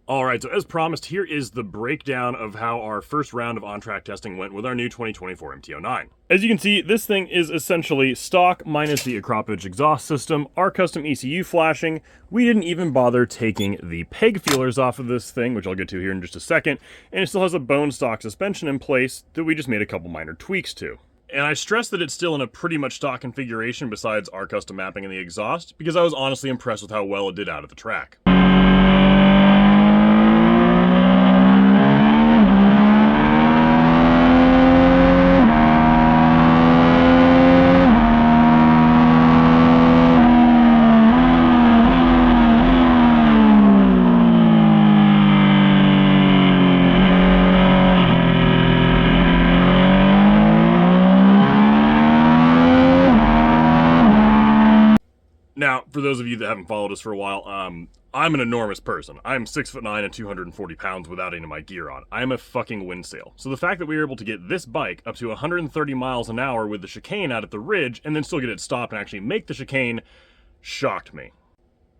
Alright, so as promised, here is the breakdown of how our first round of on-track testing went with our new 2024 MT-09. As you can see, this thing is essentially stock minus the Acropovich exhaust system, our custom ECU flashing. We didn't even bother taking the peg feelers off of this thing, which I'll get to here in just a second, and it still has a bone stock suspension in place that we just made a couple minor tweaks to. And I stress that it's still in a pretty much stock configuration besides our custom mapping in the exhaust, because I was honestly impressed with how well it did out of the track. Now, for those of you that haven't followed us for a while, I'm an enormous person. I'm 6'9" and 240 pounds without any of my gear on. I'm a fucking wind sail. So the fact that we were able to get this bike up to 130 miles an hour with the chicane out at the ridge and then still get it stopped and actually make the chicane shocked me.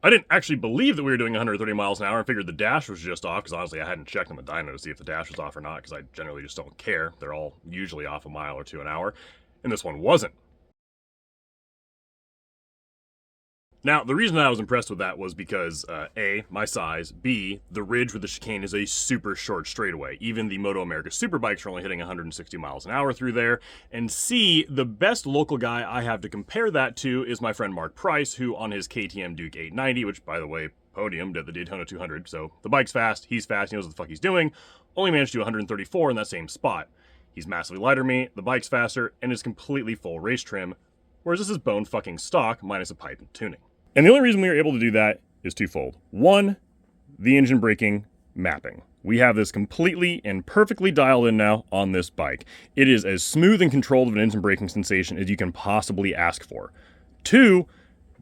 I didn't actually believe that we were doing 130 miles an hour and figured the dash was just off, because honestly I hadn't checked on the dyno to see if the dash was off or not, because I generally just don't care. They're all usually off a mile or two an hour, and this one wasn't. Now, the reason I was impressed with that was because, A, my size, B, the ridge with the chicane is a super short straightaway. Even the Moto America Superbikes are only hitting 160 miles an hour through there. And C, the best local guy I have to compare that to is my friend Mark Price, who on his KTM Duke 890, which, by the way, podiumed at the Daytona 200, so the bike's fast, he knows what the fuck he's doing, only managed to do 134 in that same spot. He's massively lighter than me, the bike's faster, and is completely full race trim, whereas this is bone fucking stock minus a pipe and tuning. And the only reason we were able to do that is twofold. One, the engine braking mapping. We have this completely and perfectly dialed in now on this bike. It is as smooth and controlled of an engine braking sensation as you can possibly ask for. Two,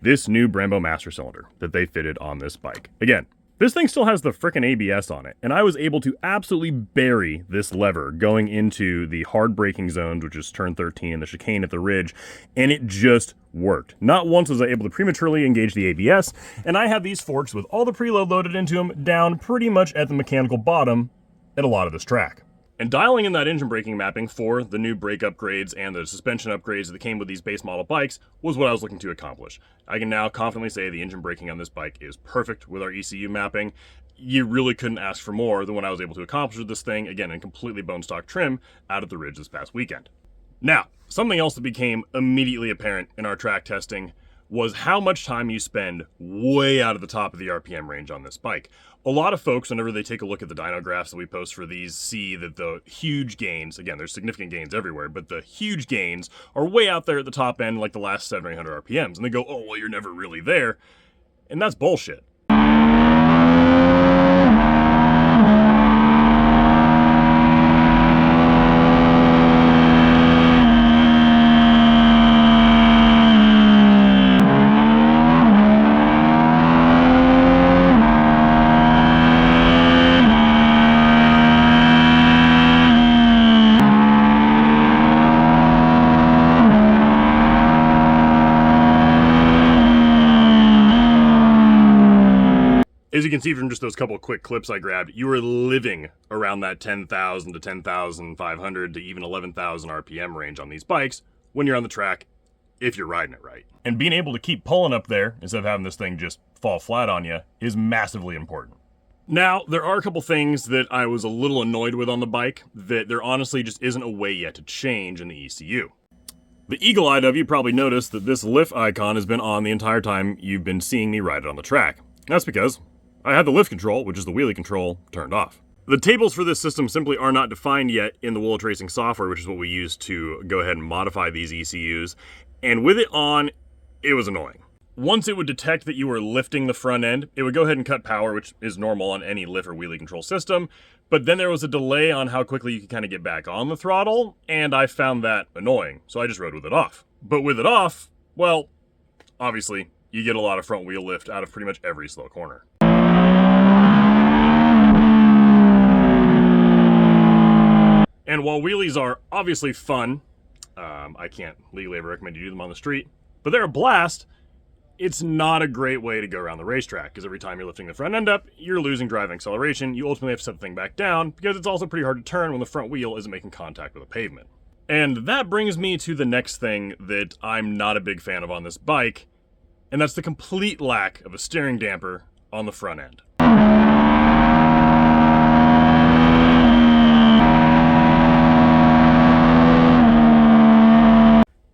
this new Brembo master cylinder that they fitted on this bike. Again, this thing still has the frickin' ABS on it, and I was able to absolutely bury this lever going into the hard braking zones, which is turn 13 and the chicane at the ridge, and it just worked. Not once was I able to prematurely engage the ABS, and I had these forks with all the preload loaded into them down pretty much at the mechanical bottom at a lot of this track. And dialing in that engine braking mapping for the new brake upgrades and the suspension upgrades that came with these base model bikes was what I was looking to accomplish. I can now confidently say the engine braking on this bike is perfect with our ECU mapping. You really couldn't ask for more than what I was able to accomplish with this thing, again in completely bone stock trim, out at the ridge this past weekend. Now, something else that became immediately apparent in our track testing was how much time you spend way out of the top of the RPM range on this bike. A lot of folks, whenever they take a look at the dyno graphs that we post for these, see that the huge gains, again, there's significant gains everywhere, but the huge gains are way out there at the top end, like the last 700 or 800 RPMs, and they go, oh, well, you're never really there. And that's bullshit. As you can see from just those couple of quick clips I grabbed, you are living around that 10,000 to 10,500 to even 11,000 RPM range on these bikes when you're on the track, if you're riding it right. And being able to keep pulling up there instead of having this thing just fall flat on you is massively important. Now, there are a couple things that I was a little annoyed with on the bike that there honestly just isn't a way yet to change in the ECU. The eagle-eyed of you probably noticed that this lift icon has been on the entire time you've been seeing me ride it on the track. That's because I had the lift control, which is the wheelie control, turned off. The tables for this system simply are not defined yet in the Wheelie Racing software, which is what we use to go ahead and modify these ECUs. And with it on, it was annoying. Once it would detect that you were lifting the front end, it would go ahead and cut power, which is normal on any lift or wheelie control system. But then there was a delay on how quickly you could kind of get back on the throttle, and I found that annoying, so I just rode with it off. But with it off, well, obviously, you get a lot of front wheel lift out of pretty much every slow corner. And while wheelies are obviously fun, I can't legally ever recommend you do them on the street, but they're a blast. it's not a great way to go around the racetrack, because every time you're lifting the front end up, you're losing driving acceleration. You ultimately have to set the thing back down, because it's also pretty hard to turn when the front wheel isn't making contact with the pavement. And that brings me to the next thing that I'm not a big fan of on this bike, and that's the complete lack of a steering damper on the front end.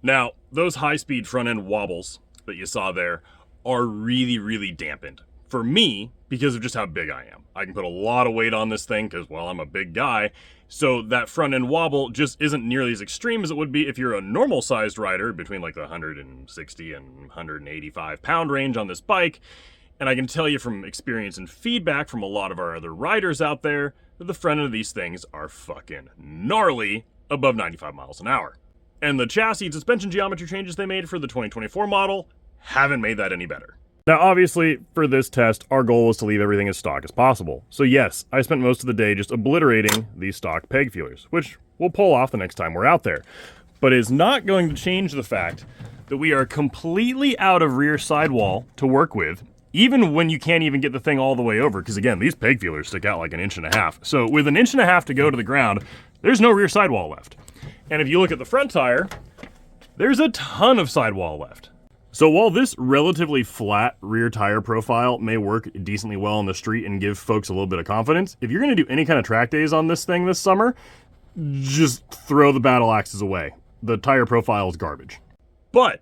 Now, those high-speed front-end wobbles that you saw there are really, really dampened. For me, because of just how big I am. I can put a lot of weight on this thing because, well, I'm a big guy. So that front-end wobble just isn't nearly as extreme as it would be if you're a normal-sized rider between like the 160 and 185 pound range on this bike. And I can tell you from experience and feedback from a lot of our other riders out there that the front end of these things are fucking gnarly above 95 miles an hour. And the chassis and suspension geometry changes they made for the 2024 model haven't made that any better. Now, obviously, for this test, our goal was to leave everything as stock as possible. So yes, I spent most of the day just obliterating these stock peg feelers, which we'll pull off the next time we're out there. But it's not going to change the fact that we are completely out of rear sidewall to work with, even when you can't even get the thing all the way over, because again, these peg feelers stick out like 1.5 inches. So with 1.5 inches to go to the ground, there's no rear sidewall left. And if you look at the front tire, there's a ton of sidewall left. So while this relatively flat rear tire profile may work decently well on the street and give folks a little bit of confidence, if you're going to do any kind of track days on this thing this summer, just throw the battle axes away. The tire profile is garbage. But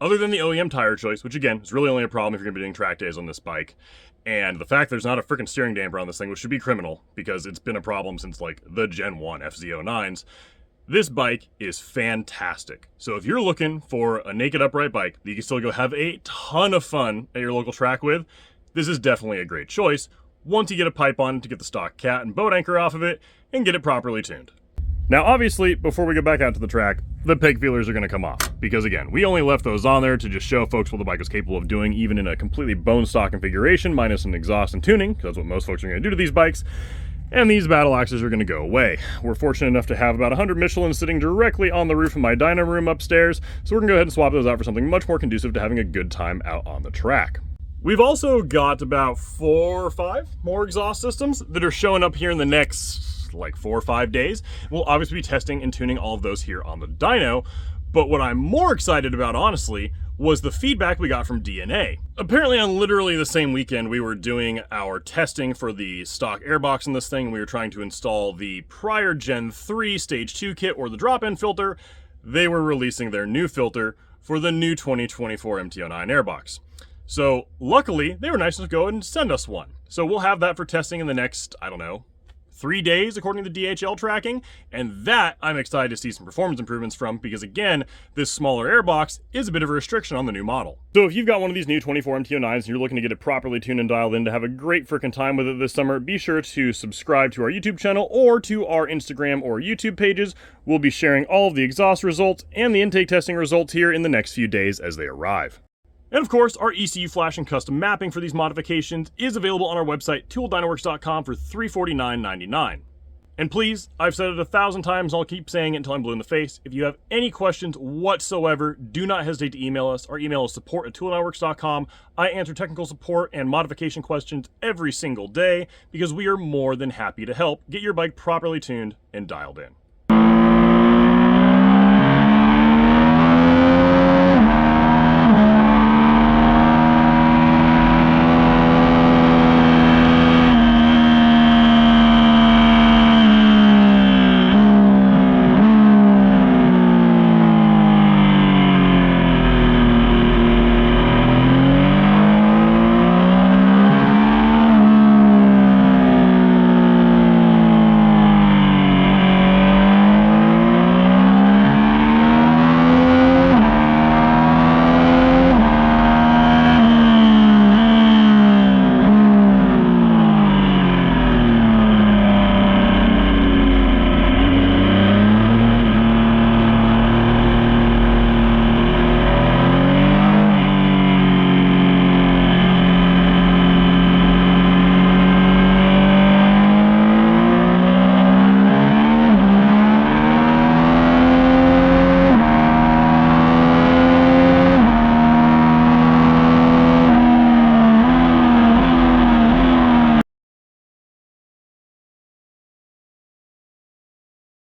other than the OEM tire choice, which again is really only a problem if you're going to be doing track days on this bike, and the fact there's not a freaking steering damper on this thing, which should be criminal because it's been a problem since like the Gen 1 FZ09s, this bike is fantastic. So if you're looking for a naked upright bike that you can still go have a ton of fun at your local track with, this is definitely a great choice once you get a pipe on to get the stock cat and boat anchor off of it and get it properly tuned. Now obviously, before we go back out to the track, the peg feelers are going to come off because again, we only left those on there to just show folks what the bike was capable of doing even in a completely bone stock configuration minus an exhaust and tuning, because that's what most folks are going to do to these bikes. And these battle axes are going to go away. We're fortunate enough to have about 100 Michelin sitting directly on the roof of my dyno room upstairs, so we're going to go ahead and swap those out for something much more conducive to having a good time out on the track. We've also got about 4 or 5 more exhaust systems that are showing up here in the next, like 4 or 5 days. We'll obviously be testing and tuning all of those here on the dyno, but what I'm more excited about, honestly, was the feedback we got from DNA. Apparently on literally the same weekend we were doing our testing for the stock airbox in this thing, and we were trying to install the prior Gen 3 Stage 2 kit or the drop-in filter. They were releasing their new filter for the new 2024 MT-09 airbox. So luckily they were nice enough to go and send us one. So we'll have that for testing in the next, I don't know, 3 days according to DHL tracking, and that I'm excited to see some performance improvements from because again, this smaller airbox is a bit of a restriction on the new model. So if you've got one of these new 24 MT-09s and you're looking to get it properly tuned and dialed in to have a great frickin' time with it this summer, be sure to subscribe to our YouTube channel or to our Instagram or YouTube pages. We'll be sharing all of the exhaust results and the intake testing results here in the next few days as they arrive. And of course, our ECU flash and custom mapping for these modifications is available on our website, tooldinoworks.com for $349.99. And please, I've said it 1,000 times, and I'll keep saying it until I'm blue in the face. If you have any questions whatsoever, do not hesitate to email us. Our email is support@tooldinoworks.com. I answer technical support and modification questions every single day because we are more than happy to help get your bike properly tuned and dialed in.